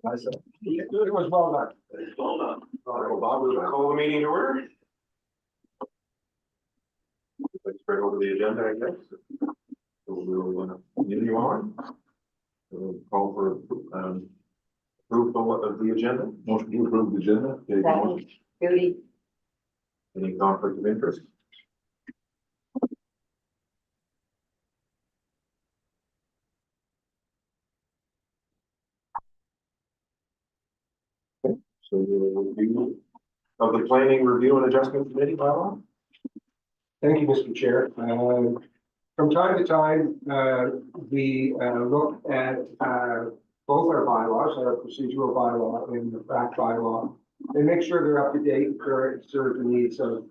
I said, it was well done. Well done. All right, well, Bob, we'll call the meeting to order. Let's spread over the agenda, I guess. So we'll continue on. We'll call for approval of the agenda. Motion to approve the agenda. Okay, Second, Judy. Any conflict of interest? Okay, so we'll review of the planning review and adjustment committee bylaw. Thank you, Mr. Chair. From time to time, we look at both our bylaws, our procedural bylaw and the fact bylaw, and make sure they're up to date and current, serve the needs of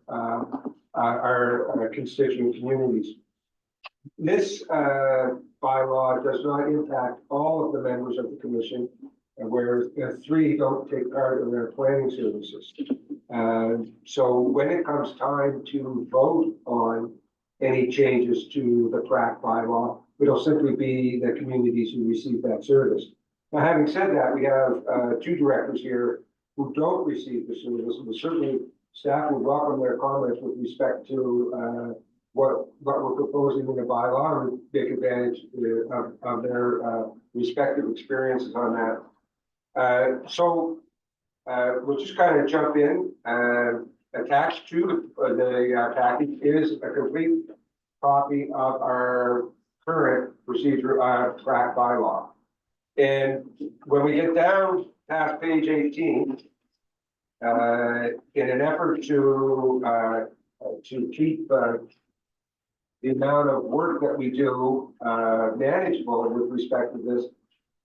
our constituent communities. This bylaw does not impact all of the members of the commission, whereas three don't take part in their planning services. So when it comes time to vote on any changes to the PrAC bylaw, it'll simply be the communities who receive that service. Now, having said that, we have two directors here who don't receive the service, and certainly staff would welcome their comments with respect to what we're proposing in the bylaw and take advantage of their respective experiences on that. So we'll just kind of jump in. Attached to the package is a complete copy of our current procedure PrAC bylaw. And when we get down past page 18, in an effort to keep the amount of work that we do manageable with respect to this,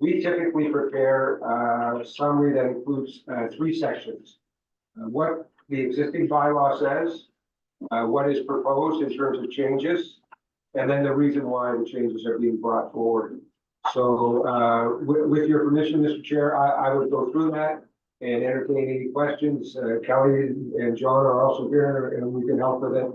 we typically prepare a summary that includes three sections. What the existing bylaw says, what is proposed in terms of changes, and then the reason why the changes are being brought forward. So with your permission, Mr. Chair, I would go through that and entertain any questions. Kelly and John are also here and we can help with it.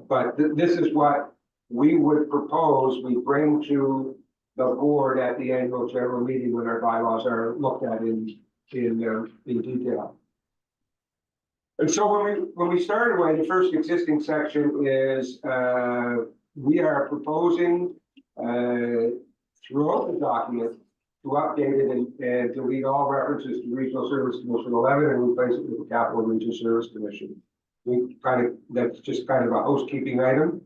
But this is what we would propose we bring to the board at the annual general meeting when our bylaws are looked at in detail. And so when we started away, the first existing section is we are proposing throughout the document to update it and delete all references to Regional Service Commission 11 and replace it with the Capital Region Service Commission. That's just kind of a housekeeping item.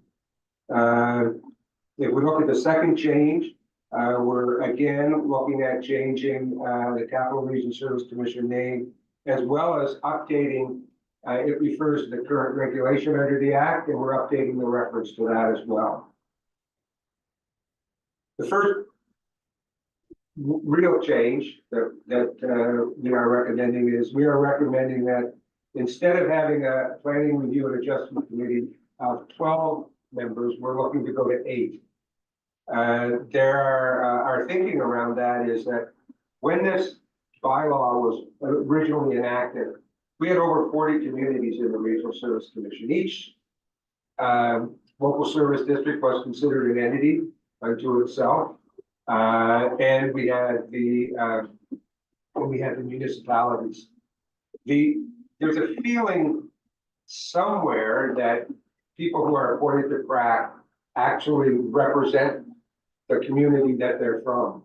If we look at the second change, we're again looking at changing the Capital Region Service Commission name, as well as updating. It refers to the current regulation under the Act, and we're updating the reference to that as well. The first real change that we are recommending is we are recommending that instead of having a planning review and adjustment committee of 12 members, we're looking to go to 8. Our thinking around that is that when this bylaw was originally enacted, we had over 40 communities in the Regional Service Commission. Each local service district was considered an entity unto itself, and we had the municipalities. There's a feeling somewhere that people who are appointed to PrAC actually represent the community that they're from,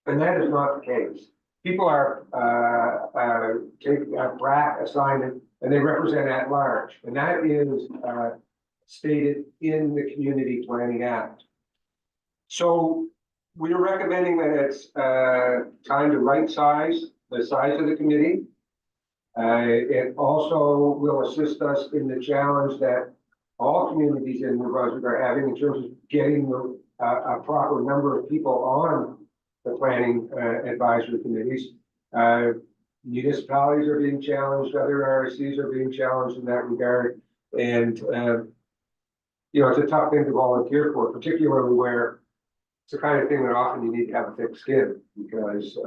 and that is not the case. People are taking a PrAC assignment and they represent at large, and that is stated in the Community Planning Act. So we're recommending that it's time to right size the size of the committee. It also will assist us in the challenge that all communities in New Brunswick are having in terms of getting a proper number of people on the planning advisory committees. Municipalities are being challenged, other RSCs are being challenged in that regard. And, you know, it's a tough thing to volunteer for, particularly where it's the kind of thing that often you need to have a thick skin, because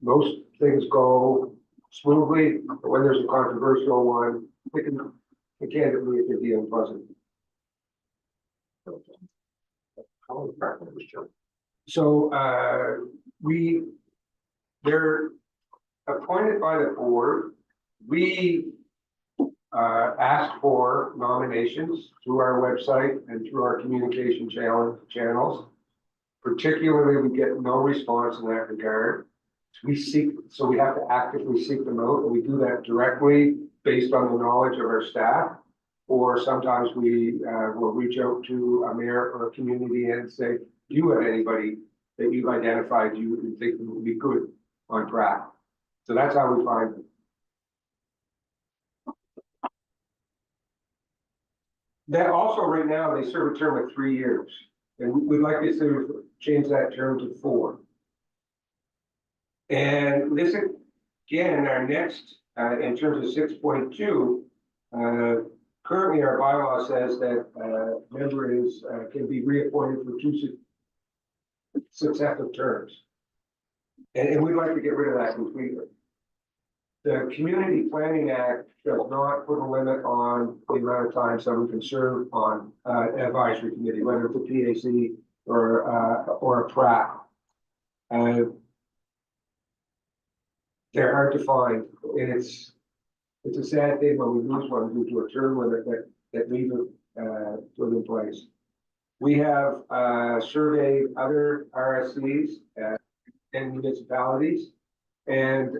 most things go smoothly, but when there's a controversial one, it can't be unpleasant. So we they're appointed by the board. We asked for nominations through our website and through our communication channels. Particularly, we get no response in that regard. So we have to actively seek them out, and we do that directly based on the knowledge of our staff. Or sometimes we will reach out to a mayor or a community and say, do you have anybody that you've identified you think would be good on track? So that's how we find them. That also right now, they serve a term of 3 years, and we'd like to sort of change that term to 4. And this again, our next, in terms of 6.2, currently our bylaw says that member can be reappointed for 2 successive terms. And we'd like to get rid of that completely. The Community Planning Act does not put a limit on the amount of time someone can serve on an advisory committee, whether it's a PAC or a PRAC. They're hard to find, and it's a sad thing when we lose one due to a term limit that leaves it put in place. We have surveyed other RSCs and municipalities. And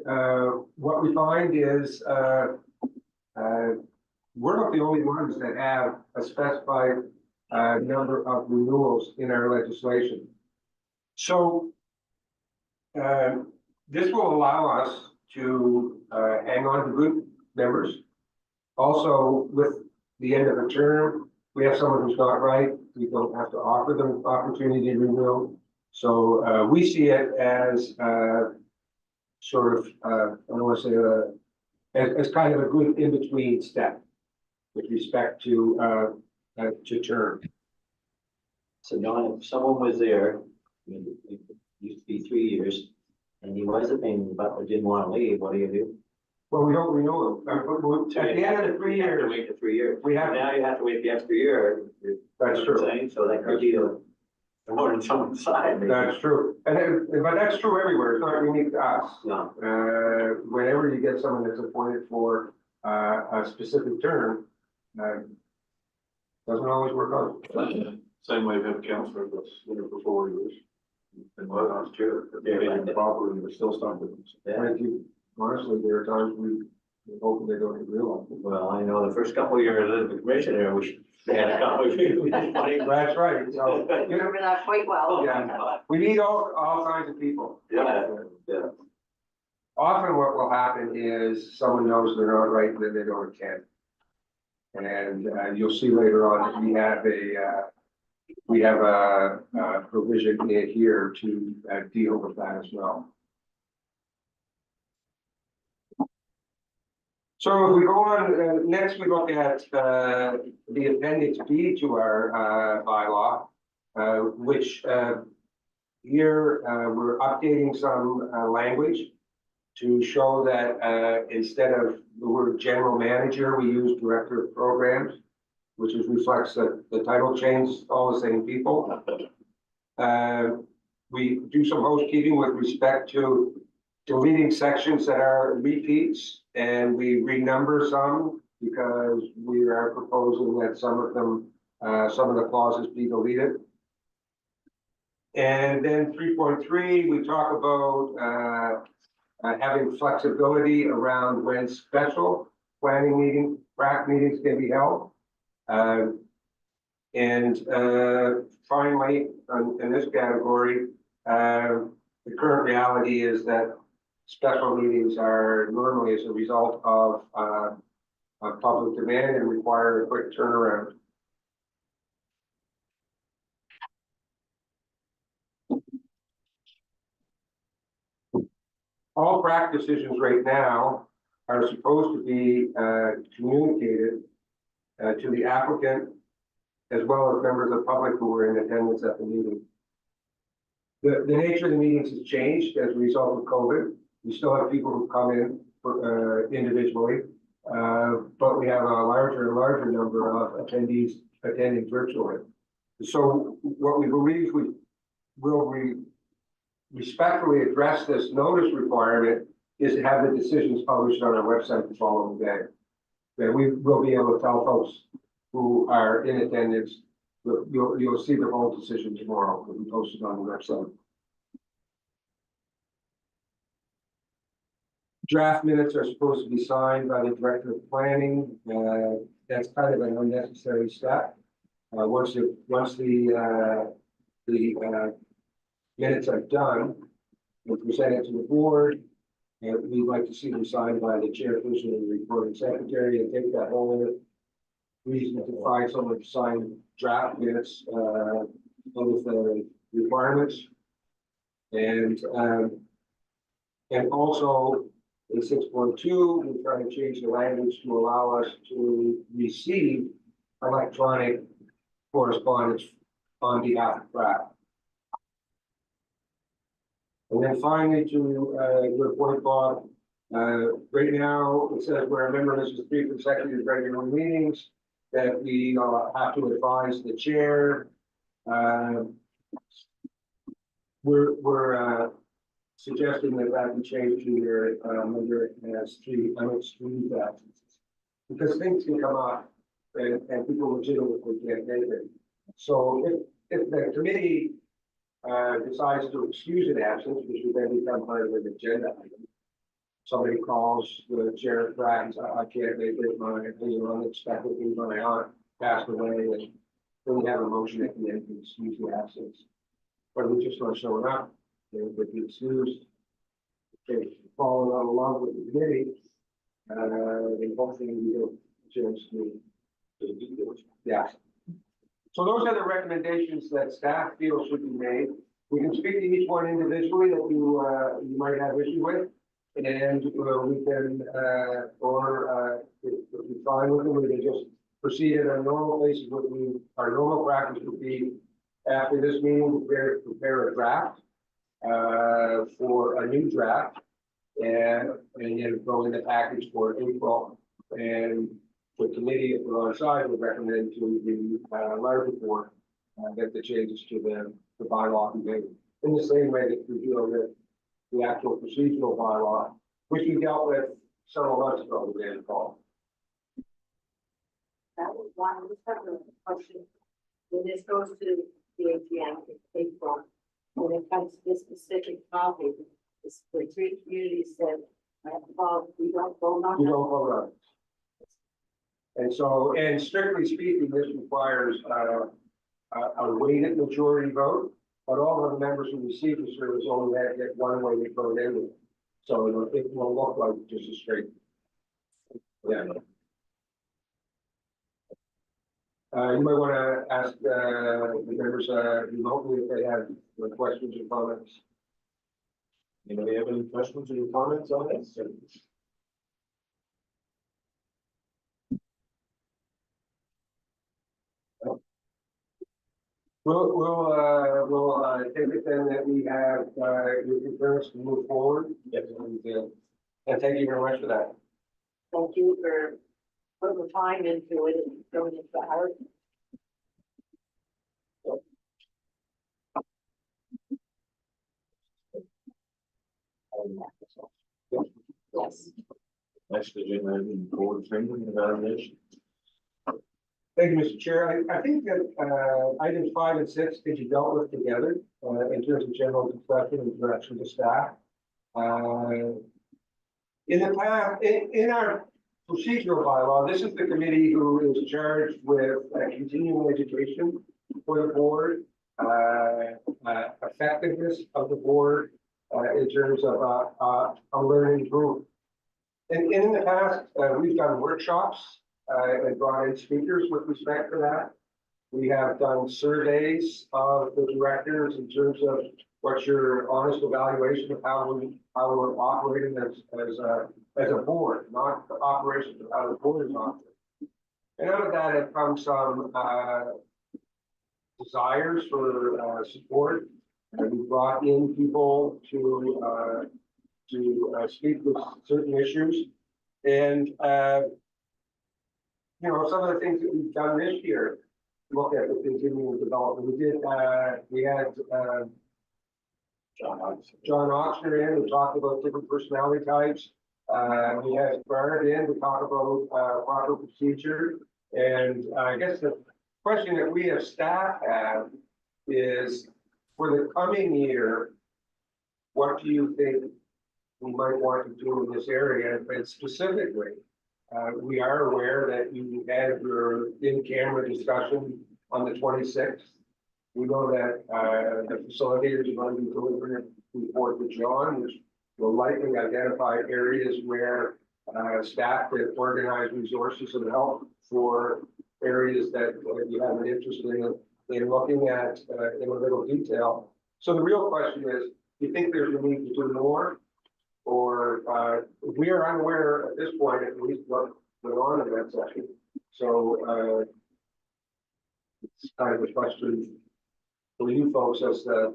what we find is we're not the only ones that have a specified number of renewals in our legislation. So this will allow us to hang on to good members. Also, with the end of a term, we have someone who's not right, we don't have to offer them opportunity to renew. So we see it as sort of, I don't want to say as kind of a good in-between step with respect to term. So Don, if someone was there, I mean, it used to be 3 years, and he was a pain, but didn't want to leave, what do you do? Well, we don't renew them. At the end of the 3 You have to years, wait the 3 years. we have, Now you have to wait the extra year. that's true. So that could be more than someone's side. maybe. That's true. But that's true everywhere. It's not unique to us. No, Whenever you get someone that's appointed for a specific term, doesn't always work out. Same way we have a counselor that's there for 4 years. And well, that's true. If they Yeah, paid them properly, we're still stuck with them. yeah. Thank you. Honestly, there are times we hope they don't realize it. Well, I know the first couple of years as the commissioner, they had a couple of years. That's right. So, you know, Remember that quite well. Yeah. we need all kinds of people. Yeah, yeah. Often what will happen is someone knows they're not right and then they don't attend. And you'll see later on that we have a provision in here to deal with that as well. So if we go on, next we look at the appendix B to our bylaw, which here we're updating some language to show that instead of the word general manager, we use director of programs, which reflects that the title changes all the same people. We do some housekeeping with respect to deleting sections that are repeats, and we renumber some because we are proposing that some of the clauses be deleted. And then 3.3, we talk about having flexibility around when special planning PRAC meetings can be held. Finally, in this category, the current reality is that special meetings are normally as a result of public demand and require a quick turnaround. All PRAC decisions right now are supposed to be communicated to the applicant as well as members of the public who were in attendance at the meeting. The nature of the meetings has changed as a result of COVID. We still have people who come in individually, but we have a larger and larger number of attendees attending virtually. So what we believe we will respectfully address this notice requirement is to have the decisions published on our website the following day. Then we will be able to tell folks who are in attendance, you'll see the whole decision tomorrow, will be posted on the website. Draft minutes are supposed to be signed by the director of planning. That's kind of an unnecessary step. Once the minutes are done, we'll present it to the board. And we'd like to see them signed by the chairperson and the recording secretary, and take that whole reason to find someone to sign draft minutes with the requirements. And also in 6.2, we're trying to change the language to allow us to receive electronic correspondence on behalf of Pratt. And then finally, to your point, Bob, right now, it says we're a member of this 3 consecutive regular meetings, that we have to advise the chair. We're suggesting that be changed to your member as 3 unexcused absences. Because things can come up and people legitimately can't make it. So if the committee decides to excuse an absence, which would then become part of an agenda item. Somebody calls the chair of Pratt, I can't make it, my unexpectedly my aunt passed away, and then we have a motion at the end to excuse the absence. But we just not showing up, they would be excused. Okay, following on along with the committee, and hopefully we get a chance to do it. Yeah. So those are the recommendations that staff feels should be made. We can speak to each one individually that you might have issue with. And we can, if you're fine with them, we can just proceed at our normal basis. Our normal practice would be after this meeting, prepare a draft for a new draft. And then go in the package for April. And the committee, if we're on side, would recommend to the larger board that the changes to the bylaw be made in the same way that we deal with the actual procedural bylaw, which we dealt with several months ago with Dan Paul. That was one, just have a question. When this goes to the AGM in April, when it comes to this specific topic, it's the 3 communities that we don't vote on. You don't vote on it. And so, and strictly speaking, this requires a weighted majority vote, but all of the members who receive the service only have to get one weighted vote anyway. So it will look like just a straight. Yeah. You might want to ask the members remotely if they have questions or comments. Anybody have any questions or comments on this? We'll take it then that we have your concurrence to move forward. Yes. And thank you very much for that. Thank you for putting the time into it and going into the heart. Yes. Next agenda item, board training and evaluation. Thank you, Mr. Chair. I think that items 5 and 6 can be dealt with together in terms of general discussion and direction to staff. In the past, in our procedural bylaw, this is the committee who is charged with continuing education for the board, effectiveness of the board in terms of a learning group. And in the past, we've done workshops and brought in speakers with respect to that. We have done surveys of the directors in terms of what's your honest evaluation of how we're operating as a board, not the operations of how the board is operating. And out of that have come some desires for support. And we brought in people to speak with certain issues. And some of the things that we've done this year, look at the continuing development. We had John Oxner in to talk about different personality types. We had Bernard in to talk about, proper procedure. And I guess the question that we as staff have is, for the coming year, what do you think we might want to do in this area? And specifically, we are aware that you had your in-camera discussion on the 26th. We know that, the facilitators are going to be delivering a report to John, which will likely identify areas where, staff could organize resources and help for areas that you have an interest in looking at, in a little detail. So the real question is, do you think there's a need to do more? Or, we are unaware at this point, at least what went on in that session. So, it's kind of a question for you folks as the,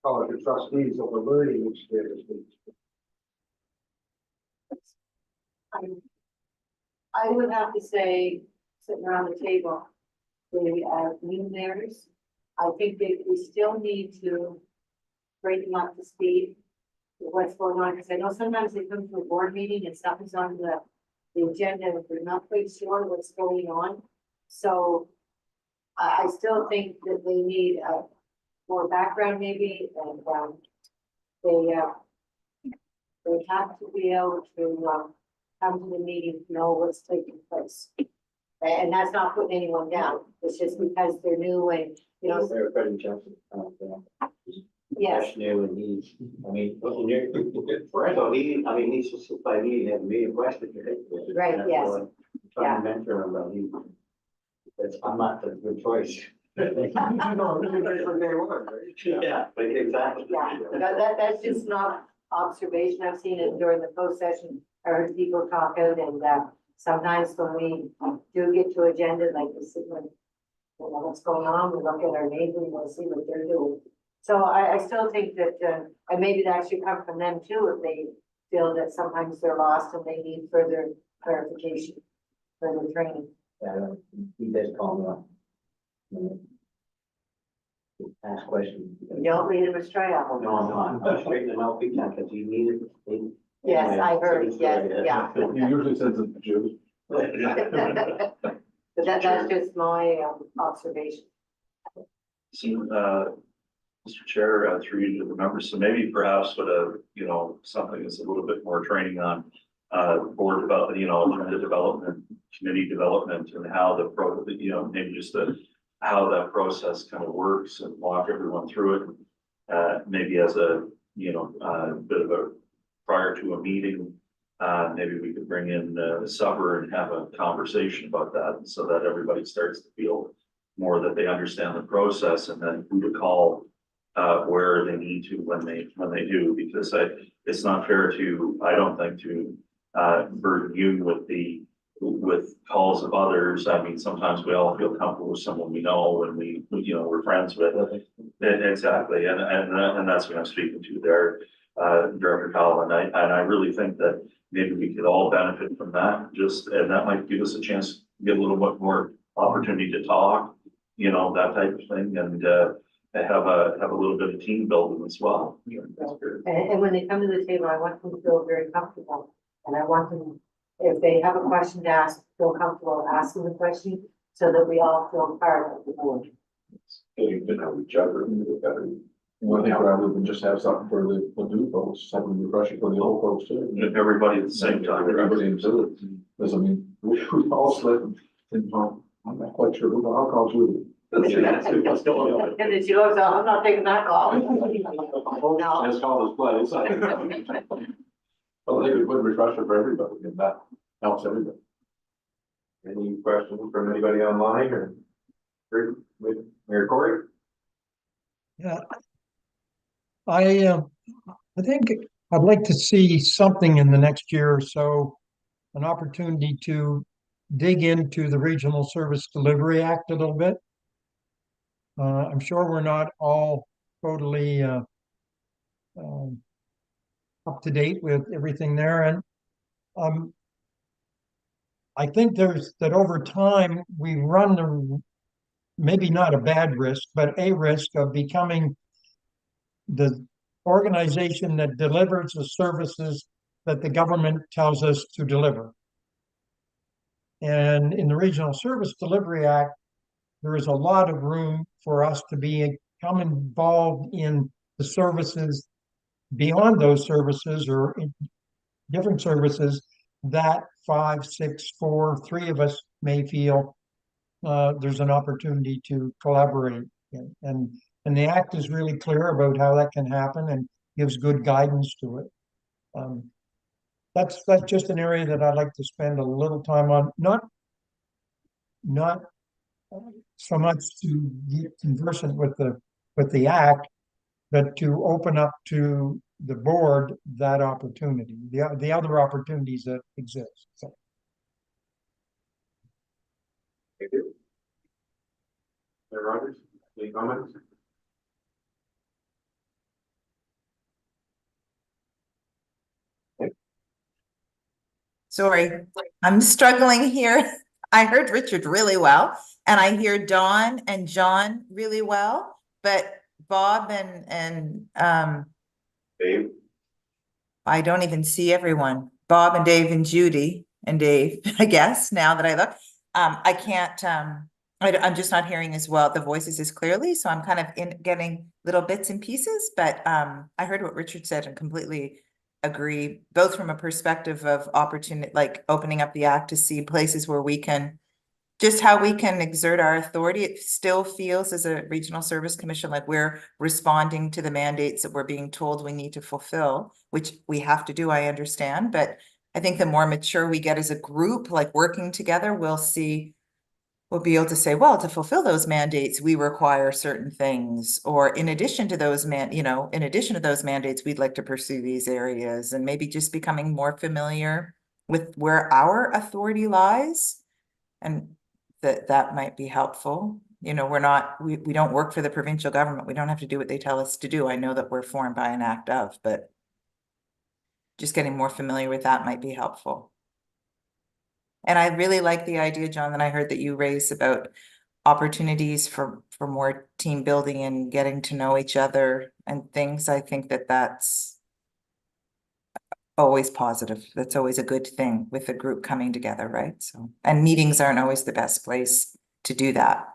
call it the trustees of the learning experience. I would have to say, sitting around the table, the luminaries, I think that we still need to bring them up to speed with what's going on, because I know sometimes they come to a board meeting and something's on the agenda, and they're not quite sure what's going on. So I still think that they need more background maybe, and they have to be able to come to the meeting, know what's taking place. And that's not putting anyone down, it's just because they're new and, you know, Everybody jumps. yes, Fresh new and he's, I mean, when you're, so he's just sit by me and have a million questions. Right, That's yes. what I'm Trying to mentor him, but I'm not the good choice. No, this is ready for day one, right? Yeah, but exactly. yeah, that's just not observation, I've seen it during the closed session, I heard people talking, and sometimes when we do get to agenda, like we sit when, you know, what's going on, we look at our neighbor, and we'll see what they're doing. So I still think that, and maybe that should come from them too, if they feel that sometimes they're lost and they need further clarification, further training. He does call me up. Ask questions. Don't lead them astray, I hope. No, I'm not. I'm straightening him out big time because he needed. Yes, I heard, yes, yeah. He usually sends it to Jews. But that's just my observation. So, Mr. Chair, through you to the members, so maybe perhaps with something that's a little bit more training on board development, agenda development, committee development, and how maybe just how that process kind of works and walk everyone through it. Maybe as a bit of a prior to a meeting, maybe we could bring in supper and have a conversation about that, so that everybody starts to feel more that they understand the process, and then who to call where they need to when they do, because it's not fair to, I don't think, to burden you with calls of others. I mean, sometimes we all feel comfortable with someone we know and we're friends with. Exactly, and that's what I'm speaking to there, Director Powell, and I really think that maybe we could all benefit from that, and that might give us a chance to get a little bit more opportunity to talk, that type of thing, and have a little bit of team building as well. And when they come to the table, I want them to feel very comfortable. And I want them, if they have a question to ask, feel comfortable asking the question, so that we all feel part of the board. You can have each other and do better. One thing rather than just have something for the new folks, something refreshing for the old folks too. Everybody at the same time. Everybody into it. Because I mean, we all slip and I'm not quite sure who the alcohol's with. And then she looks out, I'm not taking that call. No. Has called his place. Well, I think it's a good refresher for everybody, and that helps everybody. Any questions from anybody online or with Mayor Corey? Yeah. I think I'd like to see something in the next year or so, an opportunity to dig into the Regional Service Delivery Act a little bit. I'm sure we're not all totally up to date with everything there, and I think that over time we run the, maybe not a bad risk, but a risk of becoming the organization that delivers the services that the government tells us to deliver. And in the Regional Service Delivery Act, there is a lot of room for us to become involved in the services beyond those services or in different services that 5, 6, 4, 3 of us may feel there's an opportunity to collaborate. And the act is really clear about how that can happen and gives good guidance to it. That's just an area that I'd like to spend a little time on, not so much to get conversant with the act, but to open up to the board that opportunity, the other opportunities that exist. So. Thank you. Mayor Rogers, any comments? Sorry, I'm struggling here. I heard Richard really well, and I hear Dawn and John really well, but Bob and Dave? I don't even see everyone. Bob and Dave and Judy and Dave, I guess, now that I look. I can't, I'm just not hearing as well the voices as clearly, so I'm kind of getting little bits and pieces, but I heard what Richard said and completely agree, both from a perspective of opportunity, like opening up the act to see places where we can, just how we can exert our authority. It still feels as a regional service commission like we're responding to the mandates that we're being told we need to fulfill, which we have to do, I understand. But I think the more mature we get as a group, like working together, we'll be able to say, well, to fulfill those mandates, we require certain things, or in addition to those in addition to those mandates, we'd like to pursue these areas, and maybe just becoming more familiar with where our authority lies. And that might be helpful. We don't work for the provincial government. We don't have to do what they tell us to do. I know that we're formed by an act of, but just getting more familiar with that might be helpful. And I really like the idea, John, that I heard that you raised about opportunities for more team building and getting to know each other and things. I think that that's always positive. That's always a good thing with a group coming together, right? So, and meetings aren't always the best place to do that.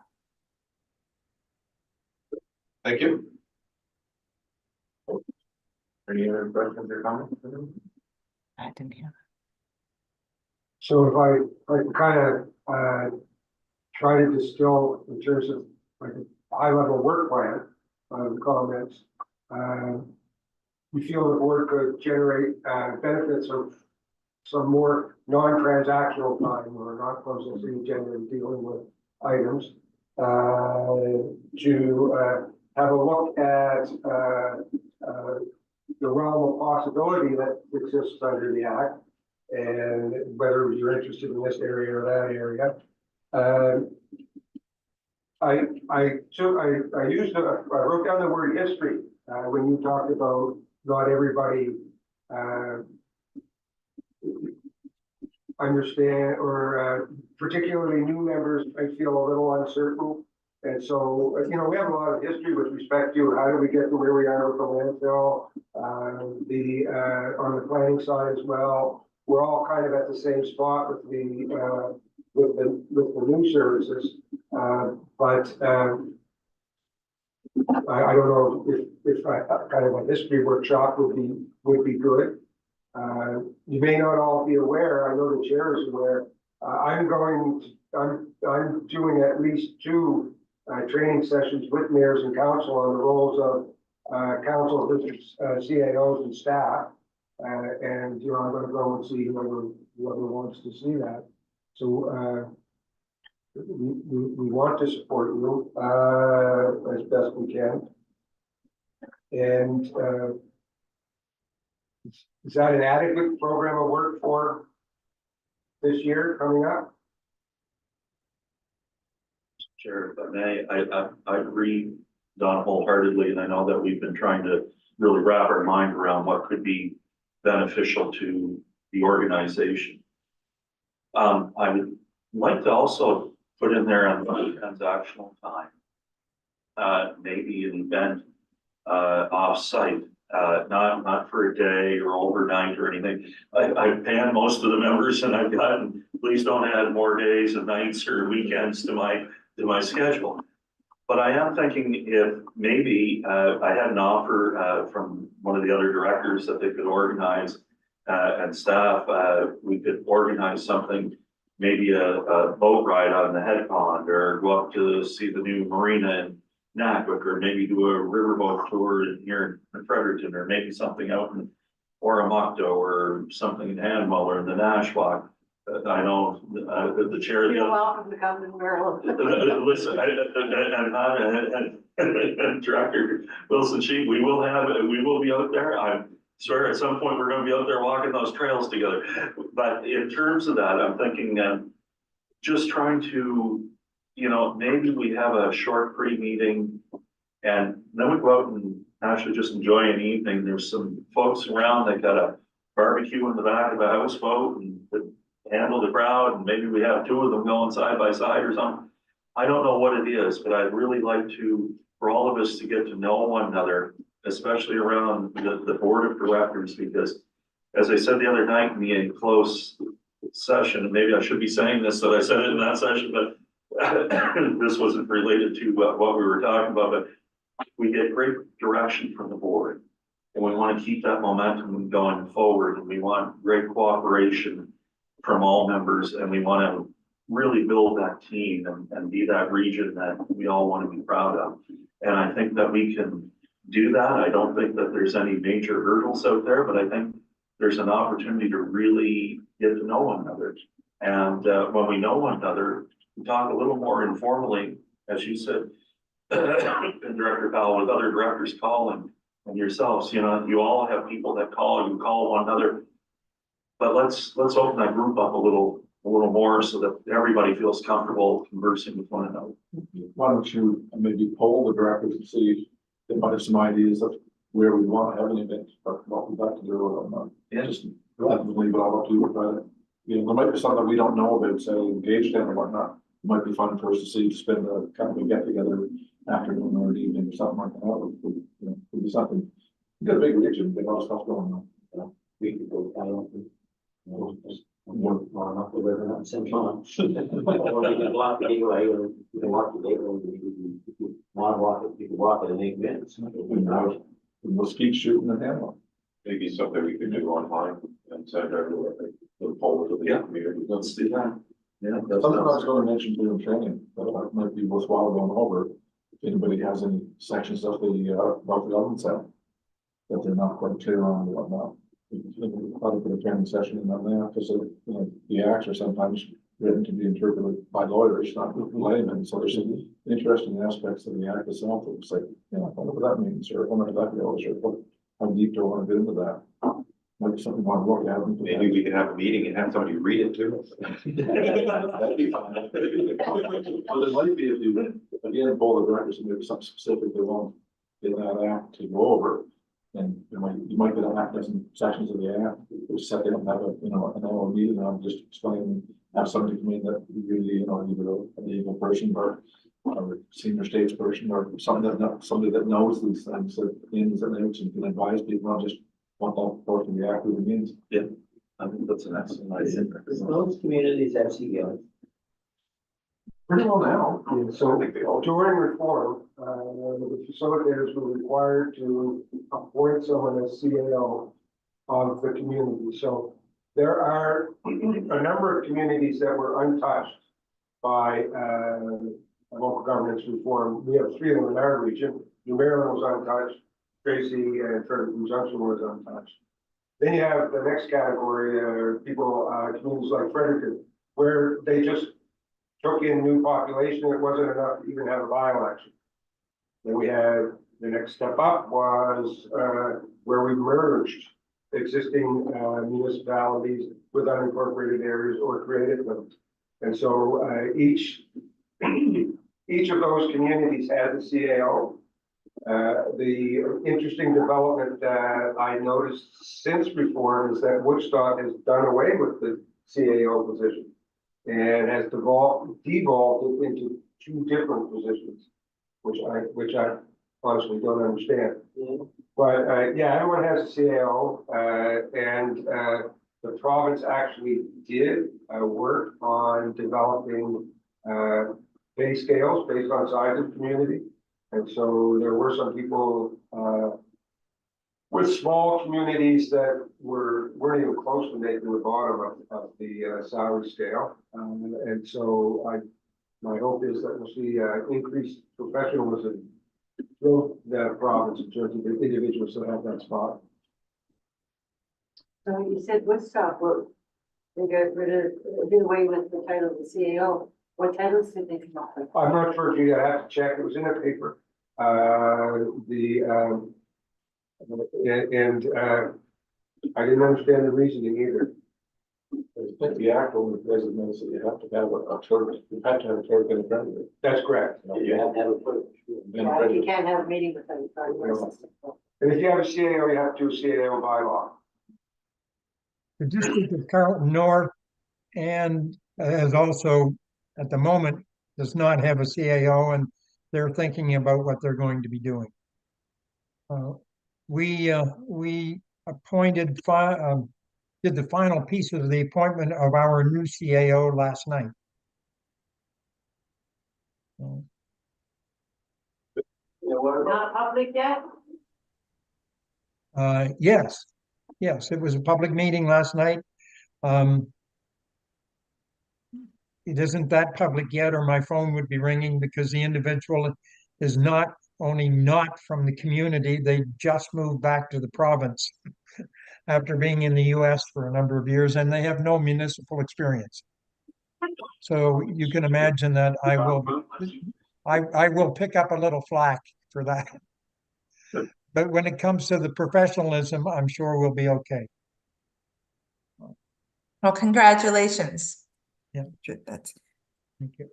Thank you. Any other questions or comments? I didn't hear. So if I kind of try to distill in terms of like a high level work plan, comments, we feel the board could generate benefits of some more non-transactional time or not processing agenda and dealing with items, to have a look at the realm of possibility that exists under the act, and whether you're interested in this area or that area. I wrote down the word history when you talked about not everybody understand, or particularly new members might feel a little uncertain. And so, we have a lot of history with respect to how do we get to where we are with the landfill, on the planning side as well. We're all kind of at the same spot with the new services, but I don't know if kind of a history workshop would be good. You may not all be aware. I know the chair is aware. I'm doing at least 2 training sessions with mayors and council on the roles of council visits, CAOs and staff. And I'm going to go and see whoever wants to see that. So we want to support you as best we can. And is that an adequate program of work for this year coming up? Sure, if I may, I agree, Don, wholeheartedly, and I know that we've been trying to really wrap our mind around what could be beneficial to the organization. I would like to also put in there on the transactional time, maybe an event off-site not for a day or overnight or anything. I've panned most of the members and I've gotten, please don't add more days and nights or weekends to my schedule. But I am thinking if maybe, I had an offer, from one of the other directors that they could organize, and staff, we could organize something, maybe a boat ride on the head pond or go up to see the new marina in Nacogdoches, or maybe do a riverboat tour in here in Fredericton, or maybe something out in Oromocto or something in Hanwell or in the Nashwauk. I know, the chair. You're welcome to come to Maryland. Listen, and Director Wilson Sheep, we will be out there. I swear at some point we're gonna be out there walking those trails together. But in terms of that, I'm thinking, just trying to, maybe we have a short pre-meeting and then we go out and actually just enjoy an evening. There's some folks around that got a barbecue in the back of a houseboat and handle the crowd, and maybe we have two of them going side by side or something. I don't know what it is, but I'd really like for all of us to get to know one another, especially around the board of directors, because as I said the other night in the closed session, and maybe I should be saying this, that I said it in that session, but this wasn't related to what we were talking about, but we get great direction from the board. And we want to keep that momentum going forward, and we want great cooperation from all members, and we want to really build that team and be that region that we all want to be proud of. And I think that we can do that. I don't think that there's any major hurdles out there, but I think there's an opportunity to really get to know one another. And when we know one another, we talk a little more informally, as you said, and Director Powell, with other directors calling, and yourselves, you all have people that you call one another. But let's open that group up a little more so that everybody feels comfortable conversing with one another. Why don't you maybe poll the directors and see, they might have some ideas of where we want to have an event, but what we'd like to do or not. Yeah. Just rather than leave it all up to you, but, there might be something we don't know about, say, engaged in or whatnot. It might be fun for us to see, to spend a kind of a get together afternoon or an evening or something like that. Would be something. We've got a big region, big lot of stuff going on. We could go, I don't think. More long enough to live in that same time. Or we can walk the gateway, or you can walk the gateway, if you want to walk it, you can walk it in 8 minutes. We'll skeet shooting and handle. Maybe something we could do online and send everywhere, the poll to the community. Let's do that. Yeah. Something I was going to mention during training, that might be worthwhile going over. If anybody has any sections of the government side that they're not quite clear on and whatnot. Probably put a training session in on that, because the acts are sometimes written to be interpreted by lawyers, not laymen. So there's some interesting aspects of the act itself. It's like, I wonder what that means, or I wonder if that goes, or how deep do I want to get into that? Might be something you want to look at. Maybe we can have a meeting and have somebody read it to us. That'd be fine. Well, there might be, if you, again, pull the directors and maybe something specific they want in that act to go over. And you might get a half dozen sections of the act, just set them and have an hour meeting on just explaining, have somebody come in that really, either a legal person or a senior stage person or somebody that knows these things, that ins and outs, and can advise people, not just what that part of the act really means. Yeah, I think that's an excellent idea. Most communities have CEOs. Pretty well now. So during reform, the facilitators were required to appoint someone as CAO of the community. So there are a number of communities that were untouched by local governance reform. We have 3 of them in our region. New Maryland was untouched. Tracy and Fredericton Junction was untouched. Then you have the next category, communities like Fredericton, where they just took in new population. It wasn't enough to even have a by-election. Then we had the next step up was where we merged existing municipalities with unincorporated areas or created them. And so each of those communities has a CAO. The interesting development that I noticed since reform is that Woodstock has done away with the CAO position and has devolved it into 2 different positions, which I honestly don't understand. But, yeah, everyone has a CAO, and, the province actually did, work on developing, pay scales based on size of community. And so there were some people, with small communities that weren't even close to making the bottom of the, salary scale. And so my hope is that we'll see, increased professionalism through the province in terms of the individuals that have that spot. So you said Woodstock, well, they got rid of, did away with the title of the CAO. What titles did they come up with? I'm not sure, Gee, I have to check, it was in the paper. I didn't understand the reasoning either. I think the act only designates that you have to have a clerk, you have to have a clerk and a treasurer. That's correct. You have to have a clerk. And a Yeah, treasurer. you can't have a meeting without a assistant. And if you have a CAO, you have to do a CAO bylaw. The District of Carlton North and has also, at the moment, does not have a CAO, and they're thinking about what they're going to be doing. We appointed, did the final piece of the appointment of our new CAO last night. Not public yet? Yes, it was a public meeting last night. It isn't that public yet, or my phone would be ringing, because the individual is not only not from the community, they just moved back to the province after being in the US for a number of years, and they have no municipal experience. So you can imagine that I will pick up a little flack for that. But when it comes to the professionalism, I'm sure we'll be okay. Well, congratulations. Yeah. That's, Thank you.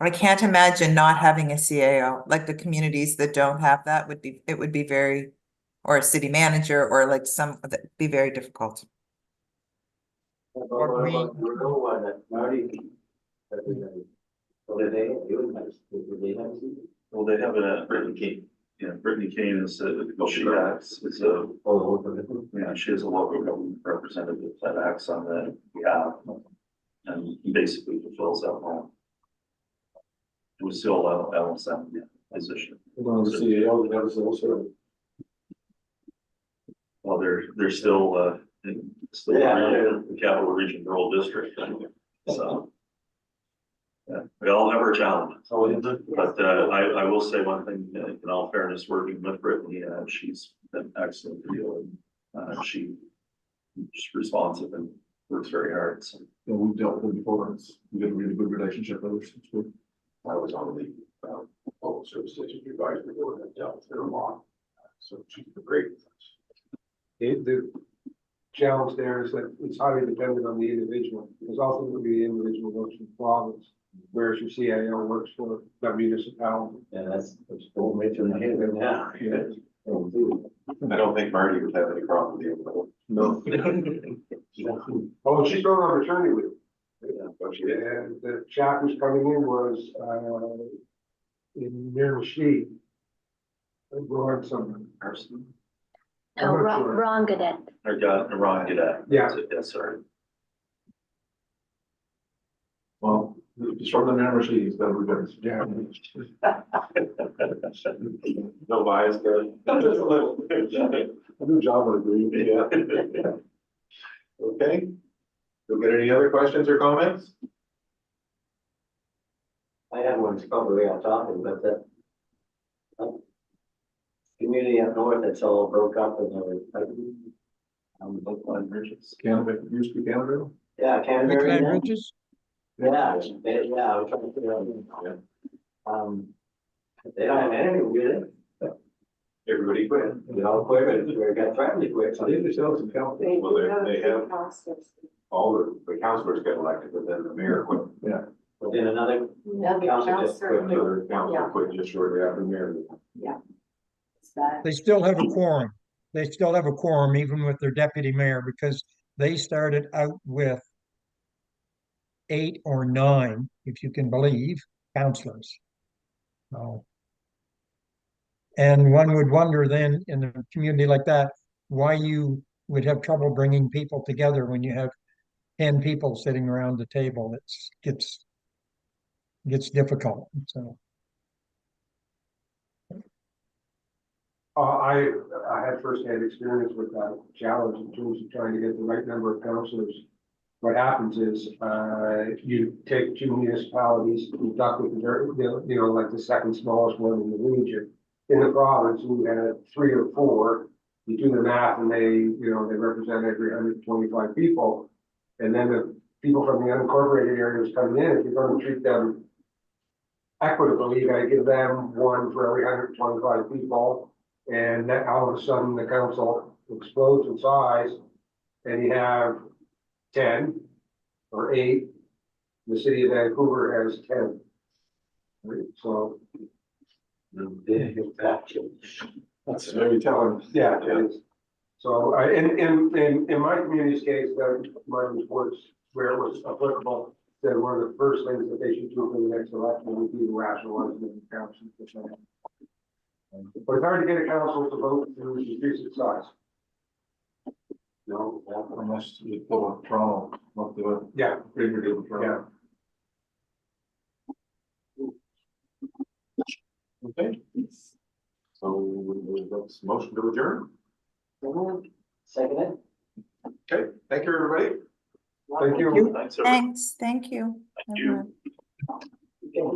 I can't imagine not having a CAO, like the communities that don't have that it would be very, or a city manager, or like that'd be very difficult. What about Bruno, that Marty? So did they, did they have a seat? Well, they have a Brittany Kane. Yeah, Brittany Kane is she acts as a, yeah, she is a local government representative that acts on the behalf. And he basically fulfills that role. It was still LSM position. Well, the CEO, that was also. Well, they're still the Capital Region Rural District. So. Yeah, we all have our challenges. But I will say one thing, in all fairness, working with Brittany, she's been excellent to deal with. She's responsive and works very hard. So. You know, we've dealt with them before, we got a really good relationship with her since we. I was on the, Local Services Advisory Board and dealt with her a lot. So she's great. The challenge there is that it's highly dependent on the individual, because ultimately the individual works for the province, whereas your CAO works for the municipality. Yeah, that's going right through my head right now. I don't think Marty would have any problem with you. No. Oh, she's going on maternity leave. But she did. And the chap who's coming in was, near Machine. Going somewhere. Person. I'm not sure. Wrong cadet. I got the wrong cadet. Yeah. Yes, sorry. Well, the shorter the memory sheet, better we better. Yeah. No bias there. Just a little. A new job, I agree. Yeah. Okay. Do we get any other questions or comments? I have one, it's probably off topic, but the community up north that's all broke up and Canada, used to be Canada. yeah, Canterbury. Rickland now? Ridges? Yeah, I was trying to figure out. They don't have anything, do Everybody quit. they? They all quit, but we got threatened to quit. I think they still have some count. Well, they have Councilors. all the councilors get elected, but then the mayor quit. But then another Another council just quit. councilor. Another council quit just shortly after the mayor. It's that. They still have a quorum. They still have a quorum even with their deputy mayor, because they started out with 8 or 9, if you can believe, councillors. So And one would wonder then in a community like that, why you would have trouble bringing people together when you have 10 people sitting around the table. Gets difficult, so. I had firsthand experience with that challenge in terms of trying to get the right number of councillors. What happens is, you take two municipalities, you duck with the, like the second smallest one in the region. In the province, we had 3 or 4, you do the math and they represent every 125 people. And then the people from the unincorporated areas coming in, if you're gonna treat them equitably, you gotta give them 1 for every 125 people. And then all of a sudden, the council explodes in size, and you have 10 or 8. The city of Vancouver has 10. Right, so, That's very telling. yeah, it is. So, in my community's case, mine was where it was applicable, that one of the first things that they should do for the next election would be to rationalize the council. But it's hard to get a council to vote to increase its size. No, unless you pull up Toronto, not the Yeah, bigger deal, Toronto. Okay. So that's motion to adjourn. Second Okay, thank you, everybody. thank you. Thanks, everyone. Thanks, thank you. Thank you. everyone.